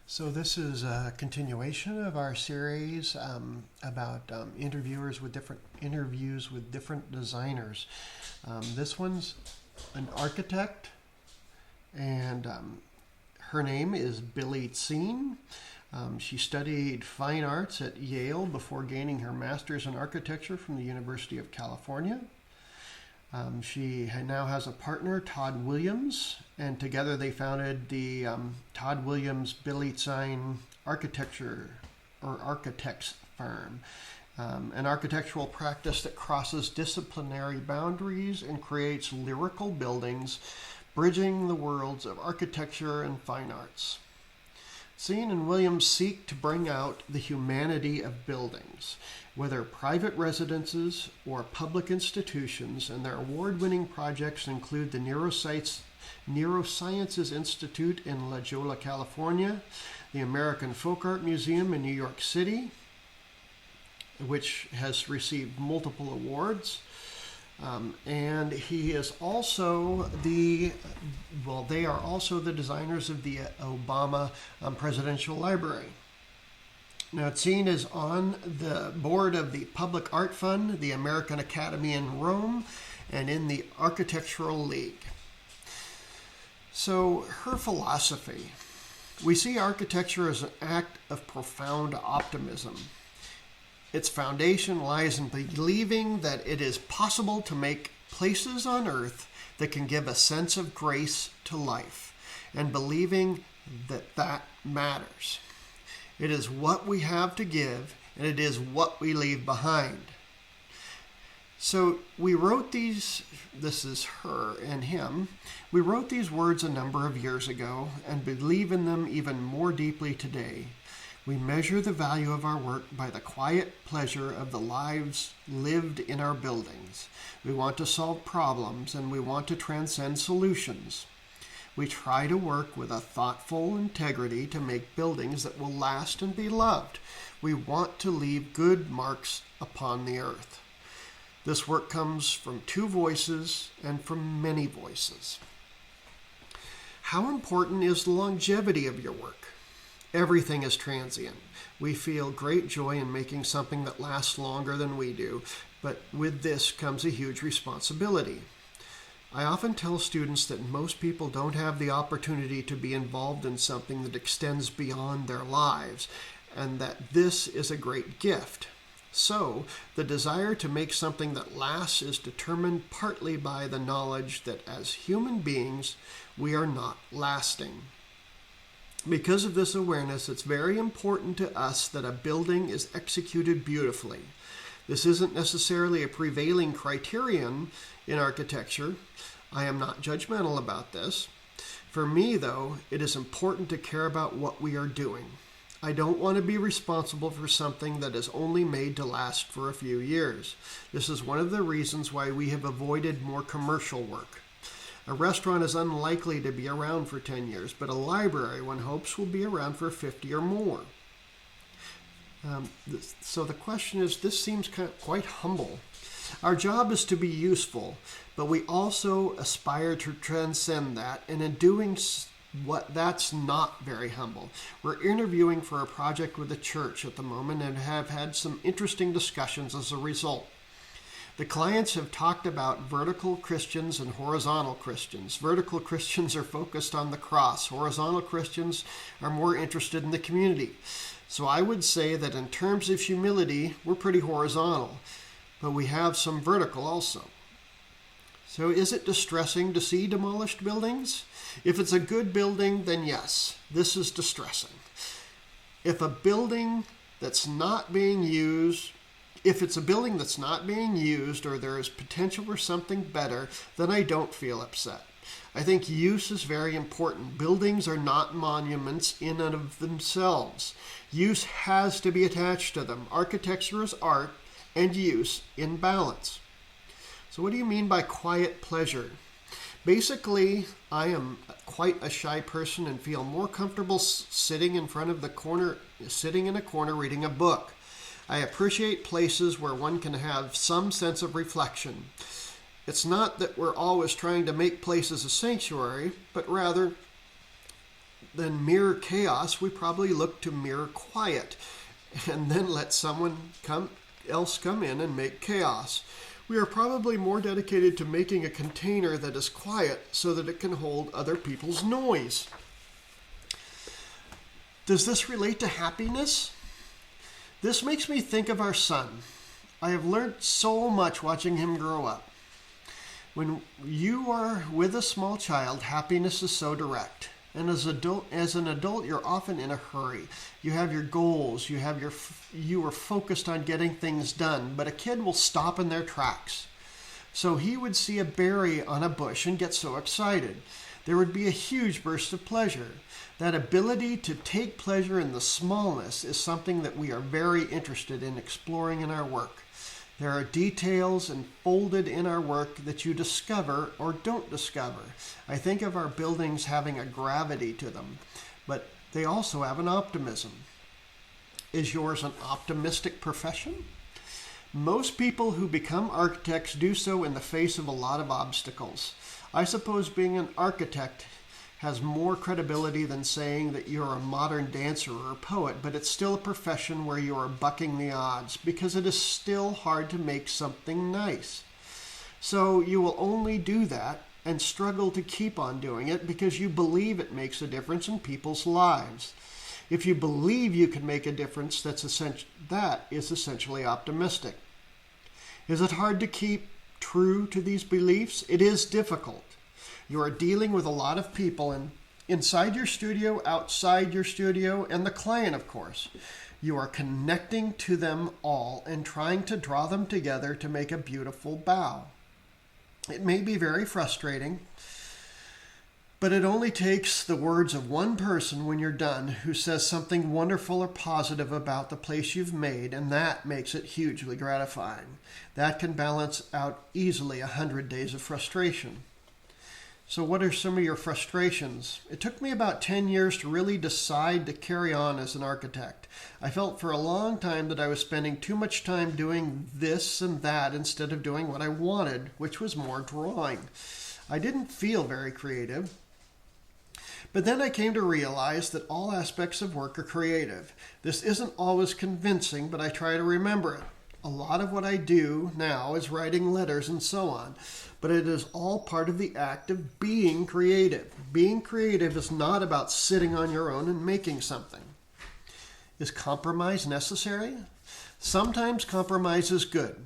So this is a continuation of our series about interviews with different designers. This one's an architect, and her name is Billie Tsien. She studied fine arts at Yale before gaining her master's in architecture from the University of California. She now has a partner, Todd Williams, and together they founded the Todd Williams Billie Tsien Architecture or Architects Firm, an architectural practice that crosses disciplinary boundaries and creates lyrical buildings, bridging the worlds of architecture and fine arts. Tsien and Williams seek to bring out the humanity of buildings, whether private residences or public institutions, and their award-winning projects include the Neurosciences Institute in La Jolla, California, the American Folk Art Museum in New York City, which has received multiple awards, and they are also the designers of the Obama Presidential Library. Now, Tsien is on the board of the Public Art Fund, the American Academy in Rome, and in the Architectural League. So, her philosophy. We see architecture as an act of profound optimism. Its foundation lies in believing that it is possible to make places on earth that can give a sense of grace to life, and believing that that matters. It is what we have to give, and it is what we leave behind. So we wrote these, this is her and him, we wrote these words a number of years ago and believe in them even more deeply today. We measure the value of our work by the quiet pleasure of the lives lived in our buildings. We want to solve problems, and we want to transcend solutions. We try to work with a thoughtful integrity to make buildings that will last and be loved. We want to leave good marks upon the earth. This work comes from two voices and from many voices. How important is the longevity of your work? Everything is transient. We feel great joy in making something that lasts longer than we do, but with this comes a huge responsibility. I often tell students that most people don't have the opportunity to be involved in something that extends beyond their lives, and that this is a great gift. So, the desire to make something that lasts is determined partly by the knowledge that as human beings, we are not lasting. Because of this awareness, it's very important to us that a building is executed beautifully. This isn't necessarily a prevailing criterion in architecture. I am not judgmental about this. For me, though, it is important to care about what we are doing. I don't want to be responsible for something that is only made to last for a few years. This is one of the reasons why we have avoided more commercial work. A restaurant is unlikely to be around for 10 years, but a library, one hopes, will be around for 50 or more. So the question is, this seems quite humble. Our job is to be useful, but we also aspire to transcend that, and in doing that's not very humble. We're interviewing for a project with a church at the moment and have had some interesting discussions as a result. The clients have talked about vertical Christians and horizontal Christians. Vertical Christians are focused on the cross. Horizontal Christians are more interested in the community. So I would say that in terms of humility, we're pretty horizontal, but we have some vertical also. So is it distressing to see demolished buildings? If it's a good building, then yes, this is distressing. If it's a building that's not being used, or there is potential for something better, then I don't feel upset. I think use is very important. Buildings are not monuments in and of themselves. Use has to be attached to them. Architecture is art and use in balance. So what do you mean by quiet pleasure? Basically, I am quite a shy person and feel more comfortable sitting in a corner reading a book. I appreciate places where one can have some sense of reflection. It's not that we're always trying to make places a sanctuary, but rather than mere chaos, we probably look to mere quiet and then let someone else come in and make chaos. We are probably more dedicated to making a container that is quiet so that it can hold other people's noise. Does this relate to happiness? This makes me think of our son. I have learned so much watching him grow up. When you are with a small child, happiness is so direct. And as an adult, you're often in a hurry. You have your goals, you are focused on getting things done, but a kid will stop in their tracks. So he would see a berry on a bush and get so excited. There would be a huge burst of pleasure. That ability to take pleasure in the smallness is something that we are very interested in exploring in our work. There are details enfolded in our work that you discover or don't discover. I think of our buildings having a gravity to them, but they also have an optimism. Is yours an optimistic profession? Most people who become architects do so in the face of a lot of obstacles. I suppose being an architect has more credibility than saying that you're a modern dancer or a poet, but it's still a profession where you are bucking the odds because it is still hard to make something nice. So you will only do that and struggle to keep on doing it because you believe it makes a difference in people's lives. If you believe you can make a difference, that is essentially optimistic. Is it hard to keep true to these beliefs? It is difficult. You are dealing with a lot of people inside your studio, outside your studio, and the client, of course. You are connecting to them all and trying to draw them together to make a beautiful bow. It may be very frustrating, but it only takes the words of one person when you're done who says something wonderful or positive about the place you've made, and that makes it hugely gratifying. That can balance out easily 100 days of frustration. So what are some of your frustrations? It took me about 10 years to really decide to carry on as an architect. I felt for a long time that I was spending too much time doing this and that instead of doing what I wanted, which was more drawing. I didn't feel very creative. But then I came to realize that all aspects of work are creative. This isn't always convincing, but I try to remember it. A lot of what I do now is writing letters and so on, but it is all part of the act of being creative. Being creative is not about sitting on your own and making something. Is compromise necessary? Sometimes compromise is good.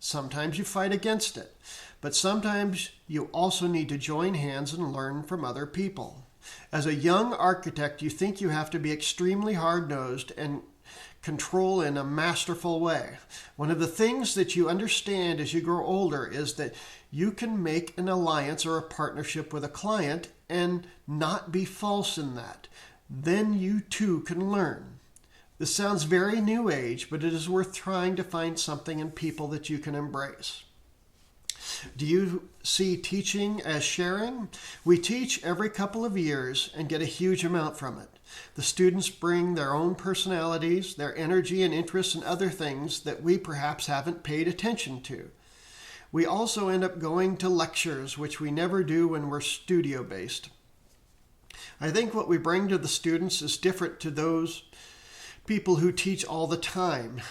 Sometimes you fight against it, but sometimes you also need to join hands and learn from other people. As a young architect, you think you have to be extremely hard-nosed and control in a masterful way. One of the things that you understand as you grow older is that you can make an alliance or a partnership with a client and not be false in that. Then you too can learn. This sounds very new age, but it is worth trying to find something in people that you can embrace. Do you see teaching as sharing? We teach every couple of years and get a huge amount from it. The students bring their own personalities, their energy and interests in other things that we perhaps haven't paid attention to. We also end up going to lectures, which we never do when we're studio-based. I think what we bring to the students is different to those people who teach all the time.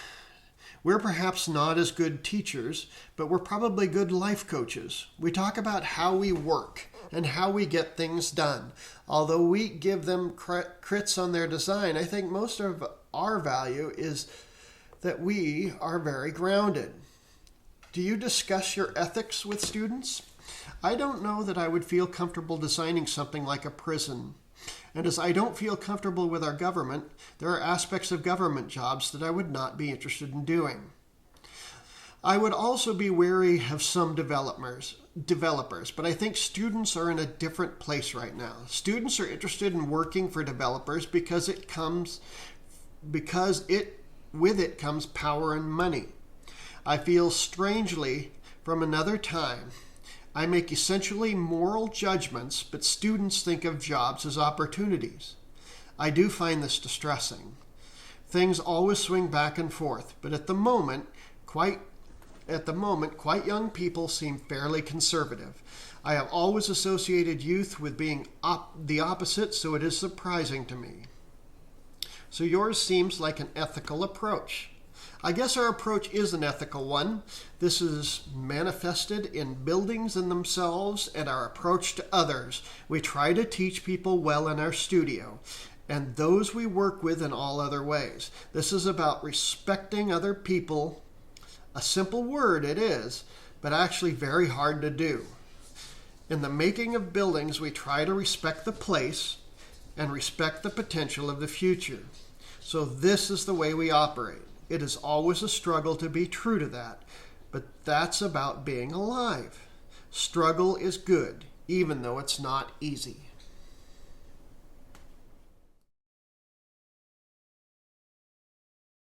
We're perhaps not as good teachers, but we're probably good life coaches. We talk about how we work and how we get things done. Although we give them crits on their design, I think most of our value is that we are very grounded. Do you discuss your ethics with students? I don't know that I would feel comfortable designing something like a prison. And as I don't feel comfortable with our government, there are aspects of government jobs that I would not be interested in doing. I would also be wary of some developers, but I think students are in a different place right now. Students are interested in working for developers because with it comes power and money. I feel strangely from another time. I make essentially moral judgments, but students think of jobs as opportunities. I do find this distressing. Things always swing back and forth, but at the moment, quite At the moment, quite young people seem fairly conservative. I have always associated youth with being the opposite, so it is surprising to me. So yours seems like an ethical approach. I guess our approach is an ethical one. This is manifested in buildings in themselves and our approach to others. We try to teach people well in our studio, and those we work with in all other ways. This is about respecting other people. A simple word it is, but actually very hard to do. In the making of buildings, we try to respect the place and respect the potential of the future. So this is the way we operate. It is always a struggle to be true to that, but that's about being alive. Struggle is good, even though it's not easy.